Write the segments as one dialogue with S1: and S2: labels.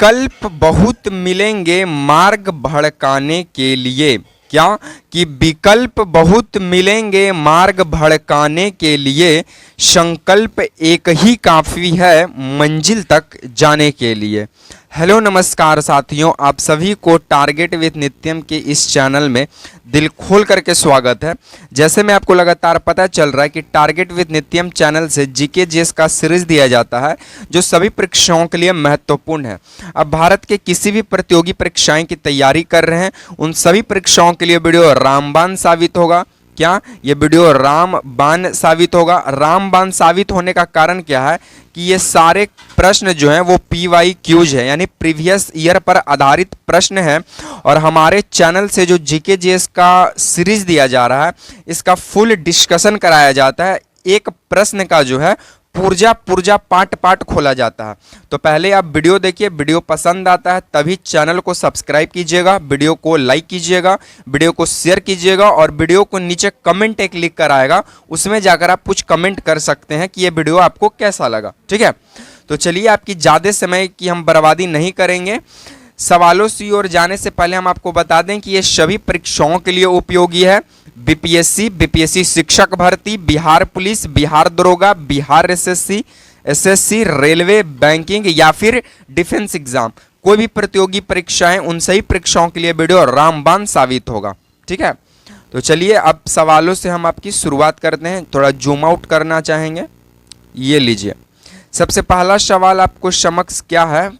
S1: विकल्प बहुत मिलेंगे मार्ग भड़काने के लिए। क्या कि विकल्प बहुत मिलेंगे मार्ग भड़काने के लिए, संकल्प एक ही काफ़ी है मंजिल तक जाने के लिए। हेलो नमस्कार साथियों, आप सभी को टारगेट विद नित्यम के इस चैनल में दिल खोल करके स्वागत है। जैसे मैं आपको लगातार पता चल रहा है कि टारगेट विद नित्यम चैनल से जीके जीएस का सीरीज दिया जाता है जो सभी परीक्षाओं के लिए महत्वपूर्ण है। अब भारत के किसी भी प्रतियोगी परीक्षाएं की तैयारी कर रहे हैं उन सभी परीक्षाओं के लिए वीडियो रामबाण साबित होगा। क्या ये वीडियो रामबाण साबित होगा? रामबाण साबित होने का कारण क्या है कि ये सारे प्रश्न जो हैं वो PYQs है, यानी प्रीवियस ईयर पर आधारित प्रश्न है। और हमारे चैनल से जो जीके जीएस का सीरीज दिया जा रहा है इसका फुल डिस्कशन कराया जाता है। एक प्रश्न का जो है पुर्जा पार्ट खोला जाता है। तो पहले आप वीडियो देखिए, वीडियो पसंद आता है तभी चैनल को सब्सक्राइब कीजिएगा, वीडियो को लाइक कीजिएगा, वीडियो को शेयर कीजिएगा और वीडियो को नीचे कमेंट एक लिख कर आएगा, उसमें जाकर आप कुछ कमेंट कर सकते हैं कि ये वीडियो आपको कैसा लगा। ठीक है, तो चलिए आपकी ज़्यादा समय की हम बर्बादी नहीं करेंगे। सवालों की ओर जाने से पहले हम आपको बता दें कि ये सभी परीक्षाओं के लिए उपयोगी है। बीपीएससी शिक्षक भर्ती, बिहार पुलिस, बिहार दरोगा, बिहार एसएससी, रेलवे, बैंकिंग या फिर डिफेंस एग्जाम, कोई भी प्रतियोगी परीक्षाएं उन सही परीक्षाओं के लिए वीडियो रामबाण साबित होगा। ठीक है, तो चलिए अब सवालों से हम आपकी शुरुआत करते हैं। थोड़ा जूम आउट करना चाहेंगे, ये लीजिए। सबसे पहला सवाल आपको समक्ष क्या है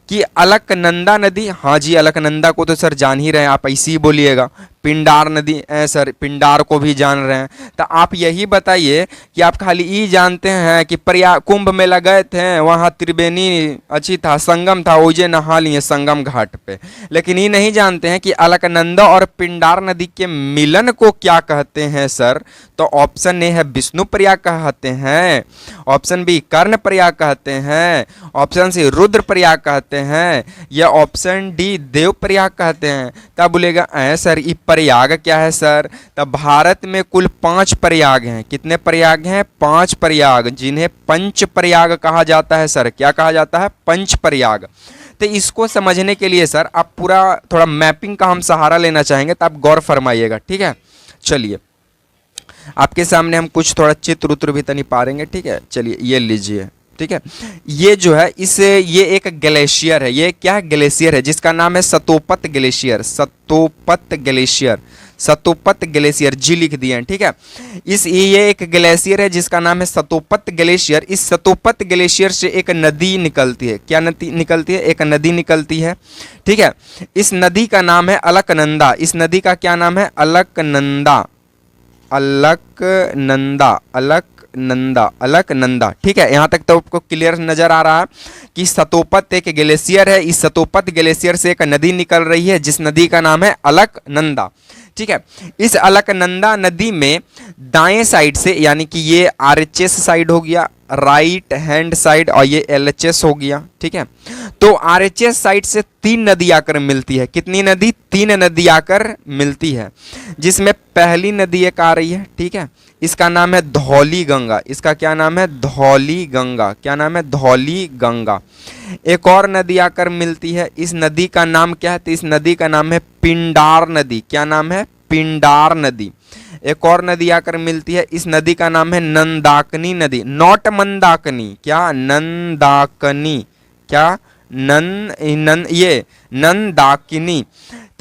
S1: कि अलकनंदा नदी, हाँ जी अलकनंदा को तो सर जान ही रहे हैं, आप ऐसे ही बोलिएगा। पिंडार नदी, सर पिंडार को भी जान रहे हैं। तो आप यही बताइए कि आप खाली ये जानते हैं कि कुंभ मेला गए थे, वहाँ त्रिवेणी अच्छी था, संगम था, ओजे नहा लिए संगम घाट पे, लेकिन ये नहीं जानते हैं कि अलकनंदा और पिंडार नदी के मिलन को क्या कहते हैं सर। तो ऑप्शन ए है विष्णु प्रयाग कहते हैं, ऑप्शन बी कर्ण प्रयाग कहते हैं, ऑप्शन सी रुद्र प्रयाग कहते हैं, या ऑप्शन डी देव प्रयाग कहते हैं। तब बोलेगा सर ये प्रयाग क्या है सर। तब भारत में कुल 5 प्रयाग हैं। कितने प्रयाग हैं? 5 प्रयाग, जिन्हें पंच प्रयाग कहा जाता है सर। क्या कहा जाता है? पंच प्रयाग। तो इसको समझने के लिए सर आप पूरा थोड़ा मैपिंग का हम सहारा लेना चाहेंगे, तो आप गौर फरमाइएगा। ठीक है, चलिए आपके सामने हम कुछ थोड़ा चित्र उत्र भी तो नहीं पारेंगे। ठीक है, चलिए ये लीजिए। ठीक है, ये जो है ये एक ग्लेशियर है। ये क्या है? ग्लेशियर है जिसका नाम है सतोपत ग्लेशियर। सतोपत ग्लेशियर जी लिख दिए हैं। ठीक है, ये एक ग्लेशियर है जिसका नाम है सतोपत ग्लेशियर। इस सतोपत ग्लेशियर से एक नदी निकलती है। क्या नदी निकलती है? एक नदी निकलती है। ठीक है, इस नदी का नाम है अलकनंदा। इस नदी का क्या नाम है? अलकनंदा। ठीक है, यहाँ तक तो आपको क्लियर नजर आ रहा है कि सतोपत एक ग्लेशियर है। इस सतोपत ग्लेशियर से एक नदी निकल रही है जिस नदी का नाम है अलकनंदा। ठीक है, इस अलकनंदा नदी में दाएं साइड से, यानी कि ये RHS साइड हो गया, राइट हैंड साइड, और ये LHS हो गया। ठीक है, तो RHS साइड से 3 नदी आकर मिलती है। कितनी नदी? 3 नदी आकर मिलती है, जिसमें पहली नदी एक आ रही है। ठीक है, इसका नाम है धौली गंगा। इसका क्या नाम है? धौली गंगा। क्या नाम है? धौली गंगा। एक और नदी आकर मिलती है, इस नदी का नाम क्या है? तो इस नदी का नाम है पिंडार नदी। क्या नाम है? पिंडार नदी। एक और नदी आकर मिलती है, इस नदी का नाम है नंदाकनी नदी। नॉट मंदाकनी, क्या? नंदाकनी। क्या? ये नंदाकिनी।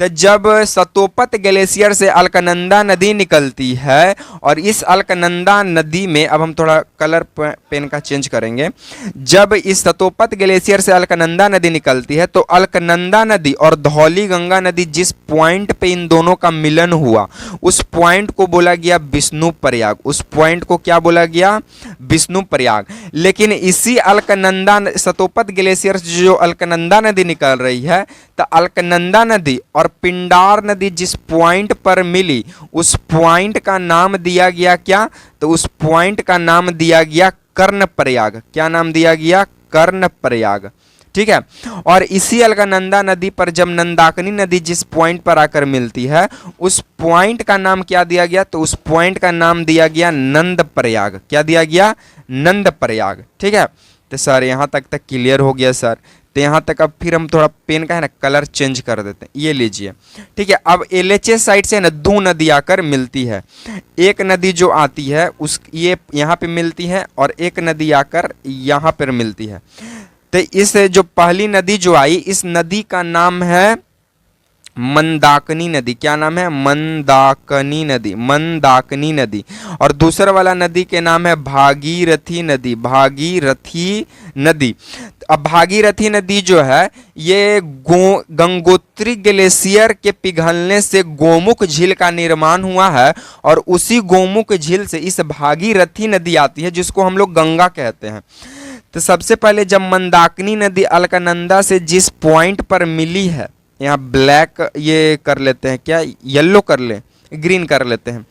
S1: तो जब सतोपत ग्लेशियर से अलकनंदा नदी निकलती है और इस अलकनंदा नदी में, अब हम थोड़ा कलर पेन का चेंज करेंगे, जब इस सतोपत ग्लेशियर से अलकनंदा नदी निकलती है तो अलकनंदा नदी और धौली गंगा नदी जिस पॉइंट पे इन दोनों का मिलन हुआ उस पॉइंट को बोला गया विष्णु प्रयाग। उस पॉइंट को क्या बोला गया? विष्णु प्रयाग। लेकिन इसी अलकनंदा सतोपत ग्लेशियर से जो अलकनंदा नदी निकल रही है, तो अलकनंदा नदी और पिंडार नदी जिस पॉइंट पर मिली उस पॉइंट का नाम दिया गया क्या? तो उस पॉइंट का नाम दिया गया कर्णप्रयाग। क्या नाम दिया गया? कर्णप्रयाग। ठीक है, और इसी अलकनंदा नदी पर जब नंदाकिनी नदी जिस पॉइंट पर आकर मिलती है उस पॉइंट का नाम क्या दिया गया? तो उस पॉइंट का नाम दिया गया नंदप्रयाग। क्या दिया गया? नंदप्रयाग। ठीक है, तो सर यहाँ तक क्लियर हो गया सर तो यहाँ तक अब फिर हम थोड़ा पेन का है ना कलर चेंज कर देते हैं। ये लीजिए, ठीक है। अब एलएचएस साइड से ना दो नदी आकर मिलती है। एक नदी जो आती है उस ये यहाँ पे मिलती है और एक नदी आकर यहाँ पर मिलती है। तो इस जो पहली नदी जो आई, इस नदी का नाम है मंदाकिनी नदी। क्या नाम है? मंदाकिनी नदी, मंदाकिनी नदी। और दूसरा वाला नदी के नाम है भागीरथी नदी, भागीरथी नदी। अब भागीरथी नदी जो है ये गंगोत्री ग्लेशियर के पिघलने से गोमुख झील का निर्माण हुआ है और उसी गोमुख झील से इस भागीरथी नदी आती है जिसको हम लोग गंगा कहते हैं। तो सबसे पहले जब मंदाकिनी नदी अलकनंदा से जिस पॉइंट पर मिली है, यहाँ ब्लैक ये कर लेते हैं, क्या येलो कर ले, ग्रीन कर लेते हैं।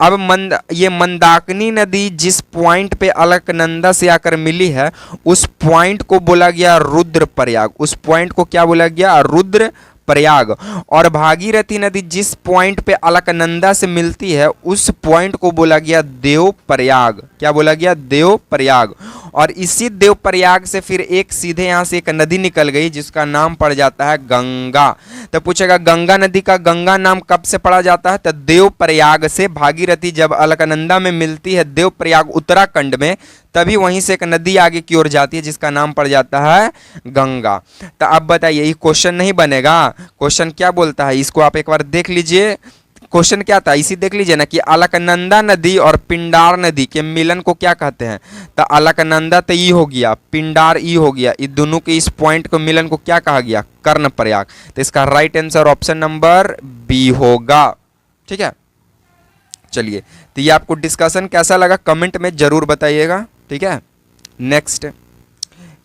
S1: अब ये मंदाकिनी नदी जिस पॉइंट पे अलकनंदा से आकर मिली है उस पॉइंट को बोला गया रुद्रप्रयाग। उस पॉइंट को क्या बोला गया? रुद्रप्रयाग। और भागीरथी नदी जिस पॉइंट पे अलकनंदा से मिलती है उस पॉइंट को बोला गया देवप्रयाग। क्या बोला गया? देवप्रयाग। और इसी देवप्रयाग से फिर एक सीधे यहाँ से एक नदी निकल गई जिसका नाम पड़ जाता है गंगा। तो पूछेगा गंगा नदी का गंगा नाम कब से पड़ा जाता है? तो देवप्रयाग से। भागीरथी जब अलकनंदा में मिलती है देवप्रयाग उत्तराखंड में, तभी वहीं से एक नदी आगे की ओर जाती है जिसका नाम पड़ जाता है गंगा। तो अब बताइए ये क्वेश्चन नहीं बनेगा? क्वेश्चन क्या बोलता है इसको आप एक बार देख लीजिए। क्वेश्चन क्या था इसी देख लीजिए ना कि अलकनंदा नदी और पिंडार नदी के मिलन को क्या कहते हैं? तो अलकनंदा तो ई हो गया, पिंडार ई हो गया, इन दोनों के इस पॉइंट को मिलन को क्या कहा गया? कर्णप्रयाग। तो इसका right answer option number B होगा। ठीक है, चलिए तो ये आपको डिस्कशन कैसा लगा कमेंट में जरूर बताइएगा। ठीक है, नेक्स्ट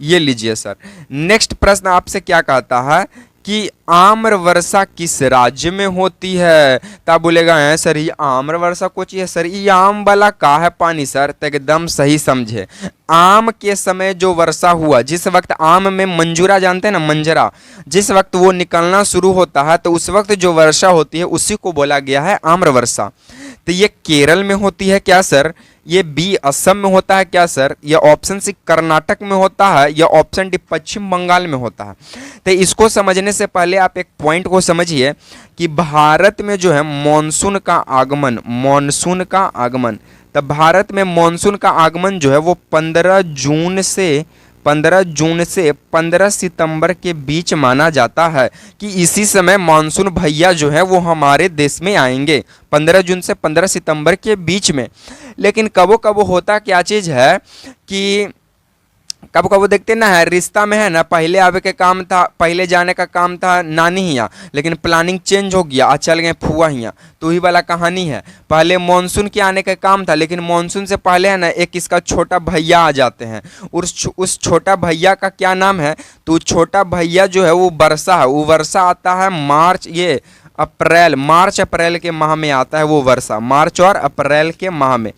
S1: ये लीजिए सर। नेक्स्ट प्रश्न आपसे क्या कहता है कि आम्र वर्षा किस राज्य में होती है? तो आप बोलेगा है सर ये आम्र वर्षा कुछ है सर, ये आम वाला का है पानी सर। तो एकदम सही समझे। आम के समय जो वर्षा हुआ, जिस वक्त आम में मंजूरा जानते हैं ना, मंजरा, जिस वक्त वो निकलना शुरू होता है तो उस वक्त जो वर्षा होती है उसी को बोला गया है आम्र वर्षा। तो ये केरल में होती है क्या सर? ये बी असम में होता है क्या सर? ये ऑप्शन सी कर्नाटक में होता है या ऑप्शन डी पश्चिम बंगाल में होता है? तो इसको समझने से पहले आप एक पॉइंट को समझिए कि भारत में जो है मानसून का आगमन, मानसून का आगमन, तब भारत में मानसून का आगमन जो है वो 15 जून से 15 सितंबर के बीच माना जाता है कि इसी समय मानसून भैया जो है वो हमारे देश में आएंगे 15 जून से 15 सितंबर के बीच में। लेकिन कबो कबो होता क्या चीज़ है कि कब कब देखते ना है रिश्ता में है ना, पहले आवे के काम था, पहले जाने का काम था नानी हियाँ, लेकिन प्लानिंग चेंज हो गया, आज चल गए फुआ हियाँ। तो वही वाला कहानी है। पहले मानसून के आने का काम था लेकिन मानसून से पहले है ना एक इसका छोटा भैया आ जाते हैं। उस छोटा भैया का क्या नाम है? तो छोटा भैया जो है वो वर्षा है। वो वर्षा आता है मार्च अप्रैल के माह में आता है वो वर्षा, मार्च और अप्रैल के माह में।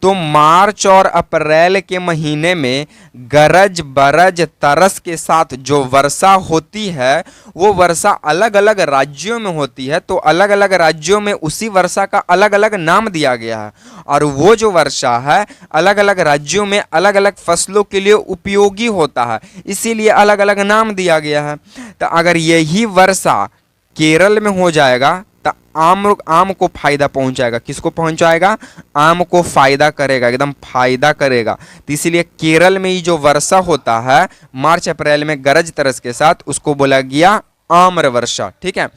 S1: तो मार्च और अप्रैल के महीने में गरज बरज तरस के साथ जो वर्षा होती है वो वर्षा अलग अलग राज्यों में होती है। तो अलग अलग राज्यों में उसी वर्षा का अलग अलग नाम दिया गया है और वो जो वर्षा है अलग अलग राज्यों में अलग अलग फसलों के लिए उपयोगी होता है, इसीलिए अलग अलग नाम दिया गया है। तो अगर यही वर्षा केरल में हो जाएगा तो आम को फायदा पहुंचाएगा। किसको पहुंचाएगा? आम को फायदा करेगा, एकदम फायदा करेगा। तो इसीलिए केरल में ही जो वर्षा होता है मार्च अप्रैल में गरज तरस के साथ उसको बोला गया आम्र वर्षा। ठीक है,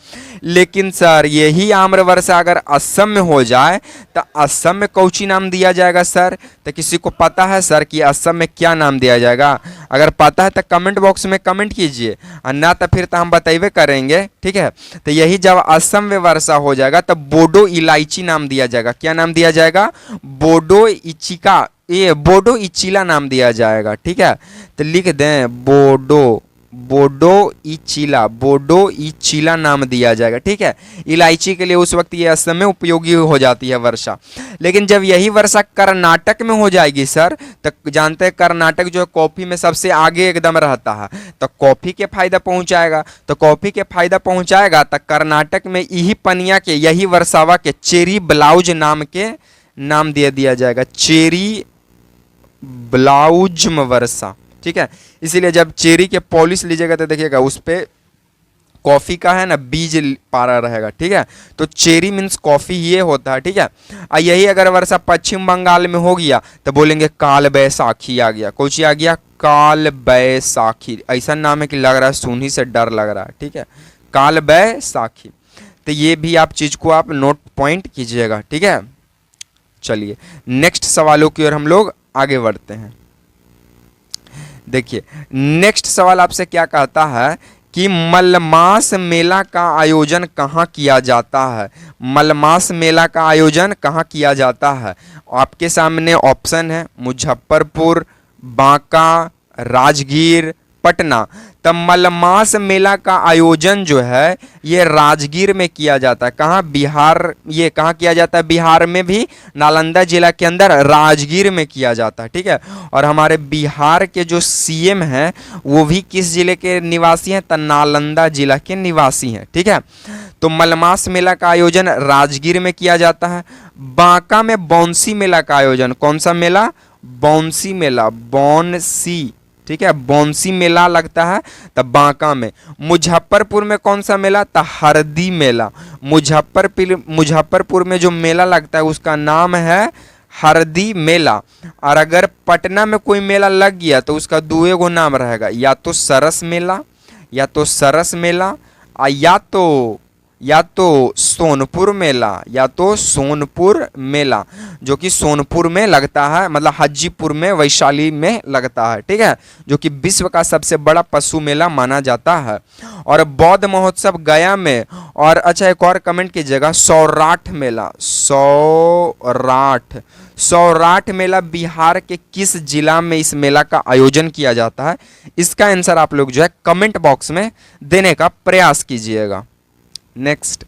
S1: लेकिन सर यही आम्र वर्षा अगर असम में हो जाए तो असम में कौची नाम दिया जाएगा सर? तो किसी को पता है सर कि असम में क्या नाम दिया जाएगा? अगर पता है तो कमेंट बॉक्स में कमेंट कीजिए, और ना तो फिर तो हम बताइए करेंगे। ठीक है, तो यही जब असम में वर्षा हो जाएगा तो बोडो इलायची नाम दिया जाएगा। क्या नाम दिया जाएगा? बोडो इचिला नाम दिया जाएगा। ठीक है, तो लिख दें बोडो इचिला नाम दिया जाएगा। ठीक है, इलायची के लिए उस वक्त ये असम में उपयोगी हो जाती है वर्षा। लेकिन जब यही वर्षा कर्नाटक में हो जाएगी सर, तो जानते हैं कर्नाटक जो है कॉफी में सबसे आगे एकदम रहता है, तो कॉफी के फायदा पहुंचाएगा। तो कॉफी के फायदा पहुंचाएगा तो कर्नाटक में यही पनिया के यही वर्षावा के चेरी ब्लाउज नाम दे दिया जाएगा, चेरी ब्लाउज वर्षा। ठीक है। इसीलिए जब चेरी के पॉलिश लीजिएगा तो देखिएगा उस पे कॉफ़ी का है ना बीज पारा रहेगा, ठीक है। तो चेरी मीन्स कॉफ़ी ये होता है, ठीक है। यही अगर वर्षा पश्चिम बंगाल में हो गया तो बोलेंगे काल बैसाखी आ गया। कौन सी आ गया? काल बैसाखी। ऐसा नाम है कि लग रहा है सुन ही से डर लग रहा है, ठीक है। काल बैसाखी। तो ये भी आप चीज़ को आप नोट पॉइंट कीजिएगा, ठीक है। चलिए नेक्स्ट सवालों की ओर हम लोग आगे बढ़ते हैं। देखिए नेक्स्ट सवाल आपसे क्या कहता है कि मलमास मेला का आयोजन कहाँ किया जाता है? मलमास मेला का आयोजन कहाँ किया जाता है? आपके सामने ऑप्शन है मुजफ्फरपुर, बांका, राजगीर, पटना। तब मलमास मेला का आयोजन जो है ये राजगीर में किया जाता है। कहाँ? बिहार। ये कहाँ किया जाता है? बिहार में भी नालंदा जिला के अंदर राजगीर में किया जाता है, ठीक है। और हमारे बिहार के जो सीएम हैं वो भी किस जिले के निवासी हैं? तो नालंदा जिला के निवासी हैं, ठीक है। तो मलमास मेला का आयोजन राजगीर में किया जाता है। बांका में बौंसी मेला का आयोजन, कौन सा मेला? बौंसी मेला, बौंसी, ठीक है। बौंसी मेला लगता है तब बांका में। मुजफ्फरपुर में कौन सा मेला? तो हरदी मेला। मुजफ्फरपुर में जो मेला लगता है उसका नाम है हरदी मेला। और अगर पटना में कोई मेला लग गया तो उसका दुए गो नाम रहेगा, या तो सरस मेला, या तो सरस मेला, या तो सोनपुर मेला, या तो सोनपुर मेला, जो कि सोनपुर में लगता है, मतलब हाजीपुर में, वैशाली में लगता है, ठीक है। जो कि विश्व का सबसे बड़ा पशु मेला माना जाता है। और बौद्ध महोत्सव गया में। और अच्छा एक और कमेंट कीजिएगा, सौराठ मेला, सौराठ मेला बिहार के किस जिला में इस मेला का आयोजन किया जाता है? इसका आंसर आप लोग जो है कमेंट बॉक्स में देने का प्रयास कीजिएगा। नेक्स्ट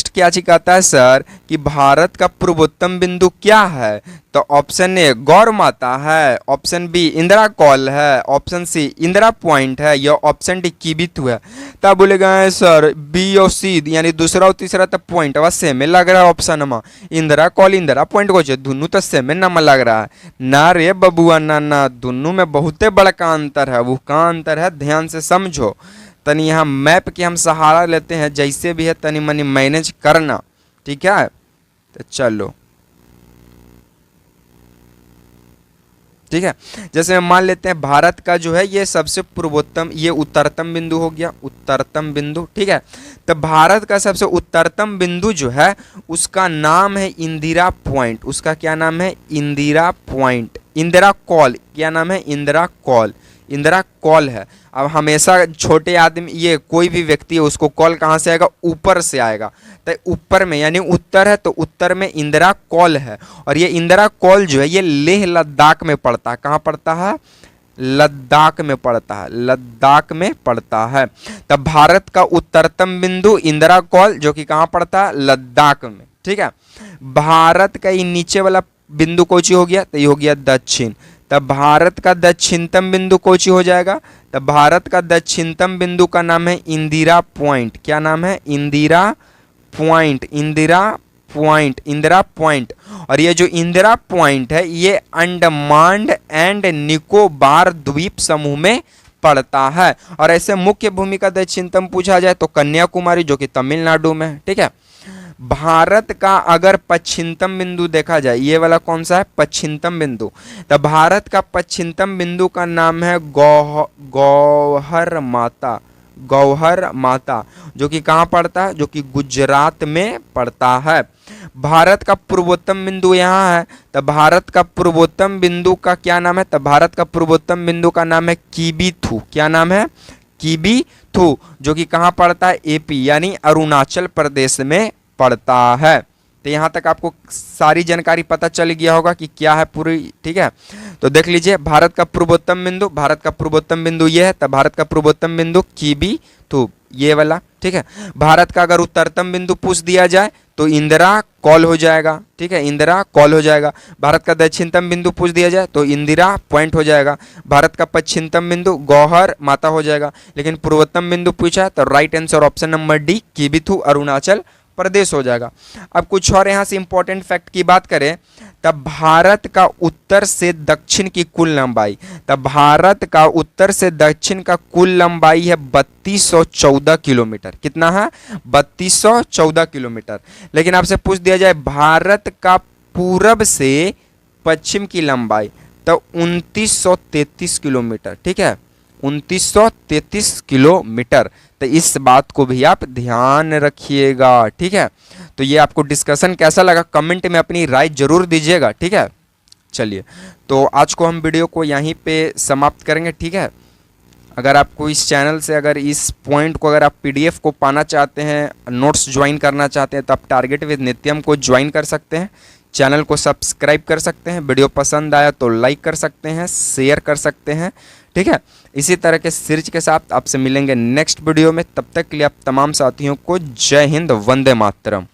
S1: क्या चीज कहता है सर कि भारत का पूर्वोत्तम बिंदु क्या है? तो ऑप्शन ए गौर माता है, ऑप्शन बी इंदिरा कॉल है, ऑप्शन सी इंदिरा पॉइंट है, या ऑप्शन डी कीबिथु है। तब बोलेगा सर बी और सी यानी दूसरा और तीसरा तो पॉइंट वह सेम लग रहा है ऑप्शन में। इंदिरा कॉल इंदिरा पॉइंट को दोनों तो सेम नाम लग रहा है ना रे बबुआ, ना दोनों में बहुते बड़का अंतर है। वो का अंतर है ध्यान से समझो। तनी यहाँ मैप के हम सहारा लेते हैं, जैसे भी है तनी मनी मैनेज करना, ठीक है। तो चलो ठीक है। जैसे मान लेते हैं भारत का जो है ये सबसे पूर्वोत्तम, ये उत्तरतम बिंदु हो गया, उत्तरतम बिंदु, ठीक है। तो भारत का सबसे उत्तरतम बिंदु जो है उसका नाम है इंदिरा पॉइंट। उसका क्या नाम है? इंदिरा पॉइंट। इंदिरा कॉल, क्या नाम है? इंदिरा कॉल, इंदिरा कॉल है। अब हमेशा छोटे आदमी, ये कोई भी व्यक्ति है उसको कॉल कहाँ से आएगा? ऊपर से आएगा। तो ऊपर में यानी उत्तर है तो उत्तर में इंदिरा कॉल है। और ये इंदिरा कॉल जो है ये लेह लद्दाख में पड़ता है। कहाँ पड़ता है? लद्दाख में पड़ता है, लद्दाख में पड़ता है। तब भारत का उत्तरतम बिंदु इंदिरा कॉल जो कि कहाँ पड़ता है? लद्दाख में, ठीक है। भारत का ये नीचे वाला बिंदु कौन हो गया? तो ये हो गया दक्षिण। तब भारत का दक्षिणतम बिंदु कौन हो जाएगा? तब भारत का दक्षिणतम बिंदु का नाम है इंदिरा पॉइंट। क्या नाम है? Indira point, Indira point, Indira point. और ये जो इंदिरा पॉइंट है ये अंडमान एंड निकोबार द्वीप समूह में पड़ता है। और ऐसे मुख्य भूमि का दक्षिणतम पूछा जाए तो कन्याकुमारी जो कि तमिलनाडु में है, ठीक है। भारत का अगर पश्चिमतम बिंदु देखा जाए, ये वाला कौन सा है? पश्चिमतम बिंदु। तो भारत का पश्चिमतम बिंदु का नाम है गौहर माता, गौहर माता, जो कि कहाँ पड़ता है? जो कि गुजरात में पड़ता है। भारत का पूर्वोत्तम बिंदु यहाँ है। तो भारत का पूर्वोत्तम बिंदु का क्या नाम है? तो भारत का पूर्वोत्तम बिंदु का नाम है कीबीथु। क्या नाम है? कीबीथु, जो कि कहाँ पड़ता है? एपी यानी अरुणाचल प्रदेश में पड़ता है। तो यहाँ तक आपको सारी जानकारी पता चल गया होगा कि क्या है पूरी, ठीक है। तो देख लीजिए भारत का पूर्वोत्तम बिंदु, भारत का पूर्वोत्तम बिंदु ये है। तब भारत का पूर्वोत्तम बिंदु कीबीथु ये वाला, ठीक है। भारत का अगर उत्तरतम बिंदु पूछ दिया जाए तो इंदिरा कॉल हो जाएगा, ठीक है, इंदिरा कॉल हो जाएगा। भारत का दक्षिणतम बिंदु पूछ दिया जाए तो इंदिरा पॉइंट हो जाएगा। भारत का पश्चिमतम बिंदु गौहर माता हो जाएगा। लेकिन पूर्वोत्तम बिंदु पूछा तो right answer option number D Kibithu Arunachal Pradesh हो जाएगा। अब कुछ और यहाँ से इंपॉर्टेंट फैक्ट की बात करें, तब भारत का उत्तर से दक्षिण की कुल लंबाई, तब भारत का उत्तर से दक्षिण का कुल लंबाई है 3214 किलोमीटर। कितना है? 3214 किलोमीटर। लेकिन आपसे पूछ दिया जाए भारत का पूरब से पश्चिम की लंबाई, तो 2933 किलोमीटर। ठीक है, 2933 किलोमीटर। तो इस बात को भी आप ध्यान रखिएगा। ठीक है, तो ये आपको डिस्कशन कैसा लगा कमेंट में अपनी राय जरूर दीजिएगा। ठीक है, चलिए तो आज को हम वीडियो को यहीं पे समाप्त करेंगे। ठीक है, अगर आपको इस चैनल से अगर इस पॉइंट को अगर आप पीडीएफ को पाना चाहते हैं, नोट्स ज्वाइन करना चाहते हैं, तो आप टारगेट विद नित्यम को ज्वाइन कर सकते हैं। चैनल को सब्सक्राइब कर सकते हैं। वीडियो पसंद आया तो लाइक कर सकते हैं, शेयर कर सकते हैं। ठीक है, इसी तरह के सीरीज के साथ आपसे मिलेंगे नेक्स्ट वीडियो में। तब तक के लिए आप तमाम साथियों को जय हिंद, वंदे मातरम।